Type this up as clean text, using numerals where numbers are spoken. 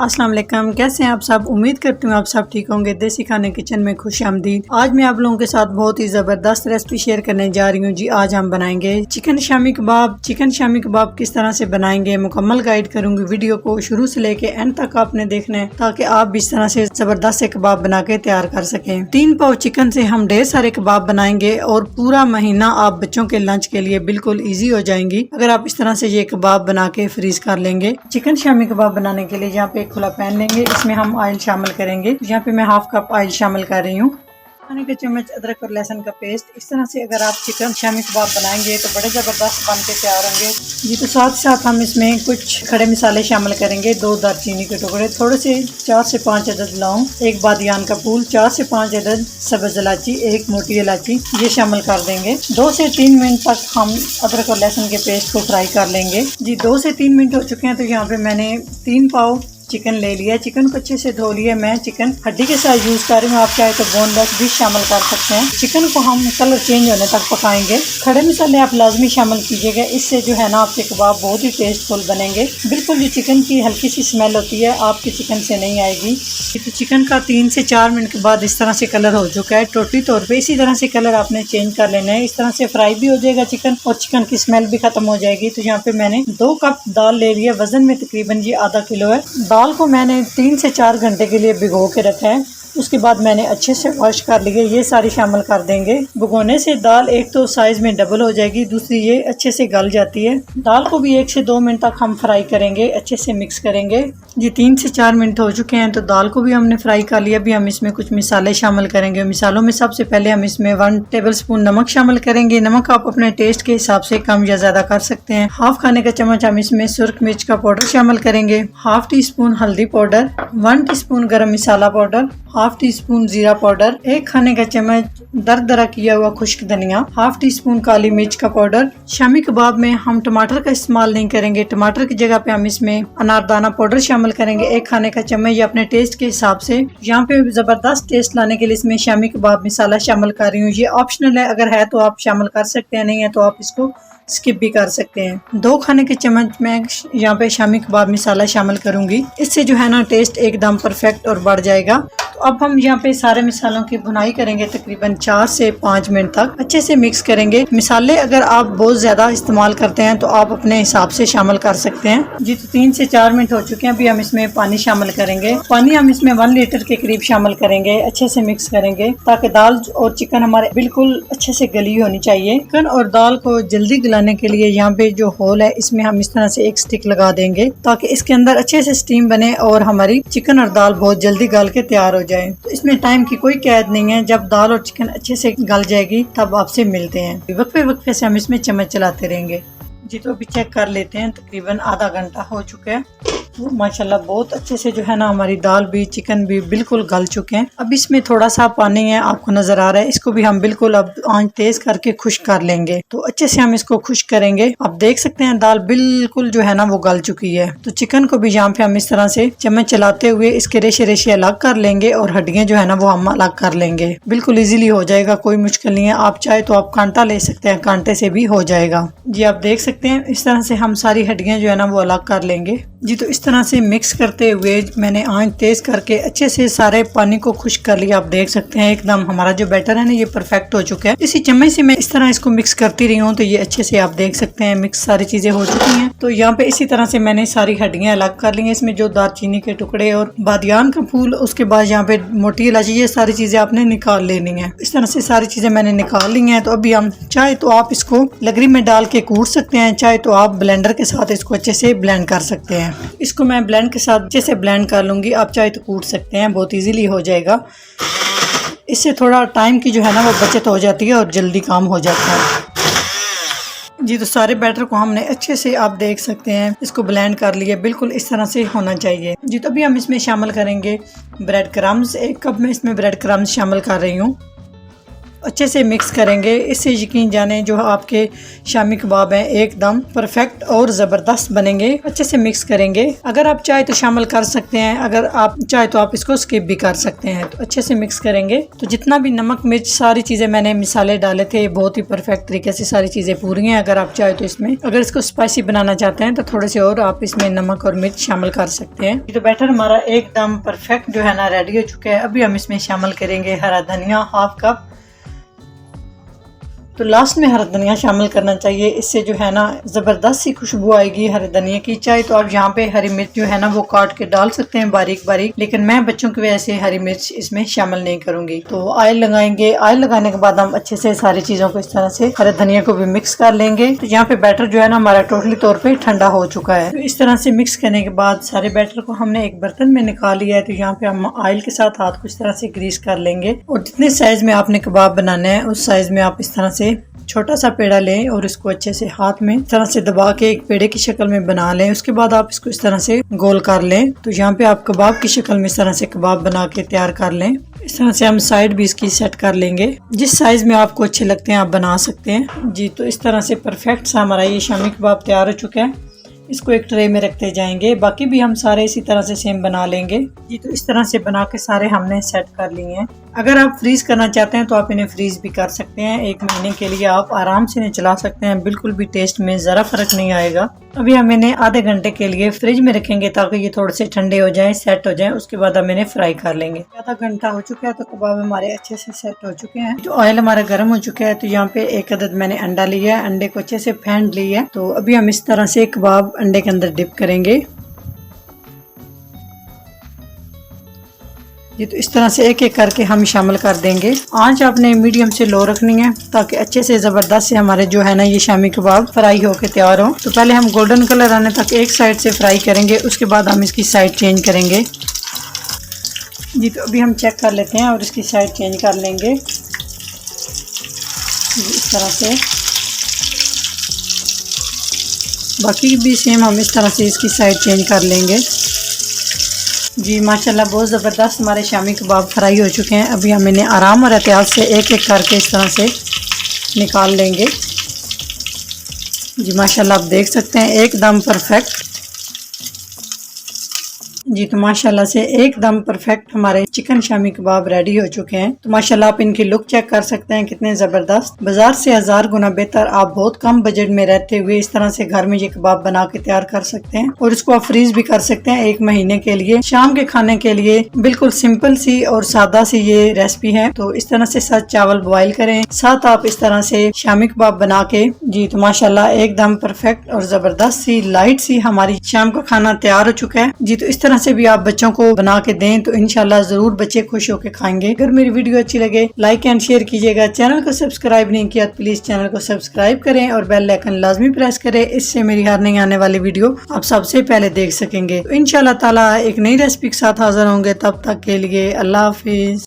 अस्सलाम वालेकुम, कैसे हैं आप सब। उम्मीद करती हूँ आप सब ठीक होंगे। देसी खाने किचन में खुशामदीद। आज मैं आप लोगों के साथ बहुत ही ज़बरदस्त रेसिपी शेयर करने जा रही हूँ जी। आज हम बनाएंगे चिकन शामी कबाब। चिकन शामी कबाब किस तरह से बनाएंगे मुकम्मल गाइड करूंगी। वीडियो को शुरू से लेके एंड तक आपने देखना है ताकि आप भी इस तरह से ज़बरदस्त से कबाब बना के तैयार कर सकें। 3 पाव चिकन से हम ढेर सारे कबाब बनाएंगे और पूरा महीना आप बच्चों के लंच के लिए बिल्कुल ईजी हो जाएंगी अगर आप इस तरह से ये कबाब बना के फ्रीज कर लेंगे। चिकन शामी कबाब बनाने के लिए यहाँ पे एक खुला पैन लेंगे, इसमें हम ऑयल शामिल करेंगे। यहाँ पे मैं हाफ कप ऑयल शामिल कर रही हूँ। खाने के चम्मच अदरक और लहसुन का पेस्ट। इस तरह से अगर आप चिकन शामी कबाब बनाएंगे तो बड़े ज़बरदस्त बन के तैयार होंगे जी। तो साथ साथ हम इसमें कुछ खड़े मसाले शामिल करेंगे। 2 दालचीनी के टुकड़े, थोड़े से 4 से 5 अदद लौंग, 1 बादियान का फूल, 4 से 5 अदद सब्ज़ इलायची, 1 मोटी इलायची, ये शामिल कर देंगे। 2 से 3 मिनट तक हम अदरक और लहसुन के पेस्ट को फ्राई कर लेंगे जी। 2 से 3 मिनट हो चुके हैं। तो यहाँ पे मैंने 3 पाव चिकन ले लिया। चिकन को अच्छे से धो लिया। मैं चिकन हड्डी के साथ यूज कर रही हूँ, आप चाहे तो बोनलेस भी शामिल कर सकते हैं। चिकन को हम कलर चेंज होने तक पकाएंगे। खड़े मसाले आप लाजमी शामिल कीजिएगा, इससे जो है ना आपके कबाब बहुत ही टेस्टफुल बनेंगे। बिल्कुल जो चिकन की हल्की सी स्मेल होती है आपके चिकन से नहीं आएगी। तो चिकन का 3 से 4 मिनट के बाद इस तरह से कलर हो चुका है टोटली तौर पर। इसी तरह से कलर आपने चेंज कर लेना है। इस तरह से फ्राई भी हो जाएगा चिकन और चिकन की स्मेल भी खत्म हो जाएगी। तो यहाँ पे मैंने 2 कप दाल ले लिया। वजन में तकरीबन ये आधा किलो है। दाल को मैंने 3 से 4 घंटे के लिए भिगो के रखा है। उसके बाद मैंने अच्छे से वॉश कर लिए। ये सारी शामिल कर देंगे। भिगोने से दाल एक तो साइज में डबल हो जाएगी, दूसरी ये अच्छे से गल जाती है। दाल को भी 1 से 2 मिनट तक हम फ्राई करेंगे, अच्छे से मिक्स करेंगे जी। 3 से 4 मिनट हो चुके हैं तो दाल को भी हमने फ्राई कर लिया। अभी हम इसमें कुछ मिसाले शामिल करेंगे। मिसालों में सबसे पहले हम इसमें 1 टेबलस्पून नमक शामिल करेंगे। नमक आप अपने टेस्ट के हिसाब से कम या ज्यादा कर सकते हैं। हाफ खाने का चम्मच हम इसमें सुर्ख मिर्च का पाउडर शामिल करेंगे। हाफ टी स्पून हल्दी पाउडर, 1 टीस्पून गरम मसाला पाउडर, हाफ टी स्पून जीरा पाउडर, 1 खाने का चम्मच दरदरा किया हुआ खुश्क धनिया, हाफ टी स्पून काली मिर्च का पाउडर। शामी कबाब में हम टमाटर का इस्तेमाल नहीं करेंगे। टमाटर की जगह पे हम इसमें अनारदाना पाउडर शामिल करेंगे। 1 खाने का चम्मच, ये अपने टेस्ट के हिसाब से। यहाँ पे जबरदस्त टेस्ट लाने के लिए इसमें शामी कबाब मसाला शामिल कर रही हूँ। ये ऑप्शनल है, अगर है तो आप शामिल कर सकते हैं, नहीं है तो आप इसको स्किप भी कर सकते हैं। 2 खाने के चम्मच मैं यहाँ पे शामी कबाब मसाला शामिल करूंगी। इससे जो है ना टेस्ट एकदम परफेक्ट और बढ़ जाएगा। तो अब हम यहाँ पे सारे मसालों की भुनाई करेंगे तकरीबन 4 से 5 मिनट तक। अच्छे से मिक्स करेंगे। मसाले अगर आप बहुत ज्यादा इस्तेमाल करते हैं तो आप अपने हिसाब से शामिल कर सकते हैं जी। तो 3 से 4 मिनट हो चुके हैं। अभी हम इसमें पानी शामिल करेंगे। पानी हम इसमें 1 लीटर के करीब शामिल करेंगे। अच्छे से मिक्स करेंगे ताकि दाल और चिकन हमारे बिल्कुल अच्छे से गली होनी चाहिए। चिकन और दाल को जल्दी गलाने के लिए यहाँ पे जो होल है इसमें हम इस तरह से एक स्टिक लगा देंगे ताकि इसके अंदर अच्छे से स्टीम बने और हमारी चिकन और दाल बहुत जल्दी गल के तैयार हो जाए। तो इसमें टाइम की कोई कैद नहीं है। जब दाल और चिकन अच्छे से गल जाएगी तब आपसे मिलते हैं। वक्फे वक्फे से हम इसमें चम्मच चलाते रहेंगे जी। तो अभी चेक कर लेते हैं। तकरीबन आधा घंटा हो चुका है। तो माशाल्लाह बहुत अच्छे से जो है ना हमारी दाल भी चिकन भी बिल्कुल गल चुके हैं। अब इसमें थोड़ा सा पानी है, आपको नजर आ रहा है। इसको भी हम बिल्कुल अब आंच तेज करके खुश्क कर लेंगे। तो अच्छे से हम इसको खुश्क करेंगे। आप देख सकते हैं दाल बिल्कुल जो है ना वो गल चुकी है। तो चिकन को भी यहाँ पे हम इस तरह से चम्मच चलाते हुए इसके रेशे रेशे अलग कर लेंगे और हड्डियां जो है ना वो हम अलग कर लेंगे। बिल्कुल इजीली हो जाएगा, कोई मुश्किल नहीं है। आप चाहे तो आप कांटा ले सकते हैं, कांटे से भी हो जाएगा जी। आप देख सकते हैं इस तरह से हम सारी हड्डियां जो है ना वो अलग कर लेंगे जी। तो इस तरह से मिक्स करते हुए मैंने आंच तेज करके अच्छे से सारे पानी को खुश्क कर लिया। आप देख सकते हैं एकदम हमारा जो बैटर है ना ये परफेक्ट हो चुका है। इसी चम्मच से मैं इस तरह इसको मिक्स करती रही हूँ तो ये अच्छे से आप देख सकते हैं मिक्स सारी चीजें हो चुकी हैं। तो यहाँ पे इसी तरह से मैंने सारी हड्डियां अलग कर ली हैं। इसमें जो दालचीनी के टुकड़े और बादियान का फूल, उसके बाद यहाँ पे मोटी इलायची, ये सारी चीजें आपने निकाल लेनी है। इस तरह से सारी चीजें मैंने निकाल ली हैं। तो अभी हम चाहे तो आप इसको लगरी में डाल के कूट सकते हैं, चाहे तो आप ब्लेंडर के साथ इसको अच्छे से ब्लेंड कर सकते हैं। इसको मैं ब्लेंड के साथ अच्छे से ब्लेंड कर लूंगी। आप चाहे तो कूट सकते हैं, बहुत इजीली हो जाएगा। इससे थोड़ा टाइम की जो है ना वो बचत हो जाती है और जल्दी काम हो जाता है। जी तो सारे बैटर को हमने अच्छे से आप देख सकते हैं इसको ब्लेंड कर लिया, बिल्कुल इस तरह से होना चाहिए। जी तो अभी हम इसमें शामिल करेंगे ब्रेड क्रम्स। 1 कप में इसमें ब्रेड क्रम्स शामिल कर रही हूँ। अच्छे से मिक्स करेंगे, इससे यकीन जाने जो आपके शामी कबाब हैं एकदम परफेक्ट और ज़बरदस्त बनेंगे। अच्छे से मिक्स करेंगे। अगर आप चाहे तो शामिल कर सकते हैं, अगर आप चाहे तो आप इसको स्किप भी कर सकते हैं। तो अच्छे से मिक्स करेंगे। तो जितना भी नमक मिर्च सारी चीज़ें मैंने मिसाले डाले थे बहुत ही परफेक्ट तरीके से सारी चीज़ें पूरी हैं। अगर आप चाहे तो इसमें अगर इसको स्पाइसी बनाना चाहते हैं तो थोड़े से और आप इसमें नमक और मिर्च शामिल कर सकते हैं। तो बैटर हमारा एकदम परफेक्ट जो है ना रेडी हो चुका है। अभी हम इसमें शामिल करेंगे हरा धनिया 1/2 कप। तो लास्ट में हरा धनिया शामिल करना चाहिए, इससे जो है ना ज़बरदस्त सी खुशबू आएगी हरे धनिया की। चाहे तो आप यहाँ पे हरी मिर्च जो है ना वो काट के डाल सकते हैं बारीक बारीक, लेकिन मैं बच्चों की वजह से हरी मिर्च इसमें शामिल नहीं करूंगी। तो ऑयल लगाएंगे। ऑयल लगाने के बाद हम अच्छे से सारी चीज़ों को इस तरह से हरे धनिया को भी मिक्स कर लेंगे। तो यहाँ पे बैटर जो है ना हमारा टोटली तौर पर ठंडा हो चुका है। तो इस तरह से मिक्स करने के बाद सारे बैटर को हमने एक बर्तन में निकाल लिया है। तो यहाँ पे हम ऑयल के साथ हाथ को इस तरह से ग्रीस कर लेंगे और जितने साइज में आपने कबाब बनाने हैं उस साइज में आप इस तरह से छोटा सा पेड़ा लें और इसको अच्छे से हाथ में इस तरह से दबा के एक पेड़े की शक्ल में बना लें। उसके बाद आप इसको इस तरह से गोल कर लें। तो यहाँ पे आप कबाब की शक्ल में इस तरह से कबाब बना के तैयार कर लें। इस तरह से हम साइड भी इसकी सेट कर लेंगे। जिस साइज में आपको अच्छे लगते हैं आप बना सकते हैं। जी तो इस तरह से परफेक्ट सा हमारा ये शामी कबाब तैयार हो चुका है। इसको एक ट्रे में रखते जाएंगे। बाकी भी हम सारे इसी तरह से सेम बना लेंगे। जी तो इस तरह से बना के सारे हमने सेट कर लिए हैं। अगर आप फ्रीज करना चाहते हैं तो आप इन्हें फ्रीज भी कर सकते हैं। 1 महीने के लिए आप आराम से इन्हें चला सकते हैं, बिल्कुल भी टेस्ट में ज़रा फर्क नहीं आएगा। अभी हम इन्हें आधे घंटे के लिए फ्रिज में रखेंगे ताकि ये थोड़े से ठंडे हो जाएं, सेट हो जाएं। उसके बाद हम इन्हें फ्राई कर लेंगे। आधा घंटा हो चुका है तो कबाब हमारे अच्छे से सेट हो चुके हैं। तो ऑयल हमारा गर्म हो चुका है। तो यहाँ पे 1 अदद मैंने अंडा लिया है, अंडे को अच्छे से फेंट लिया है। तो अभी हम इस तरह से कबाब अंडे के अंदर डिप करेंगे। ये तो इस तरह से एक एक करके हम शामिल कर देंगे। आंच आपने मीडियम से लो रखनी है ताकि अच्छे से ज़बरदस्त से हमारे जो है ना ये शामी कबाब फ्राई होके तैयार हो। तो पहले हम गोल्डन कलर आने तक एक साइड से फ्राई करेंगे, उसके बाद हम इसकी साइड चेंज करेंगे। जी तो अभी हम चेक कर लेते हैं और इसकी साइड चेंज कर लेंगे इस तरह से। बाकी भी सेम हम इस तरह से इसकी साइड चेंज कर लेंगे। जी माशाल्लाह बहुत ज़बरदस्त हमारे शामी कबाब फ्राई हो चुके हैं। अभी हम इन्हें आराम और एहतियात से एक एक करके इस तरह से निकाल लेंगे। जी माशाल्लाह आप देख सकते हैं एकदम परफेक्ट। जी तो माशाल्लाह से एकदम परफेक्ट हमारे चिकन शामी कबाब रेडी हो चुके हैं। तो माशाल्लाह आप इनकी लुक चेक कर सकते हैं कितने ज़बरदस्त। बाजार से 1000 गुना बेहतर आप बहुत कम बजट में रहते हुए इस तरह से घर में ये कबाब बना के तैयार कर सकते हैं और इसको आप फ्रीज भी कर सकते हैं 1 महीने के लिए। शाम के खाने के लिए बिल्कुल सिंपल सी और सादा सी ये रेसिपी है। तो इस तरह से साथ चावल बॉयल करें, साथ आप इस तरह से शामी कबाब बना के। जी तो माशाल्लाह एकदम परफेक्ट और ज़बरदस्त सी लाइट सी हमारी शाम का खाना तैयार हो चुका है। जी तो इस तरह से भी आप बच्चों को बना के दें तो इंशाल्लाह जरूर बच्चे खुश होकर खाएंगे। अगर मेरी वीडियो अच्छी लगे लाइक एंड शेयर कीजिएगा। चैनल को सब्सक्राइब नहीं किया तो प्लीज चैनल को सब्सक्राइब करें और बेल आइकन लाजमी प्रेस करें। इससे मेरी हर नई आने वाली वीडियो आप सबसे पहले देख सकेंगे। तो इंशाल्लाह ताला एक नई रेसिपी के साथ हाजिर होंगे। तब तक के लिए अल्लाह हाफिज।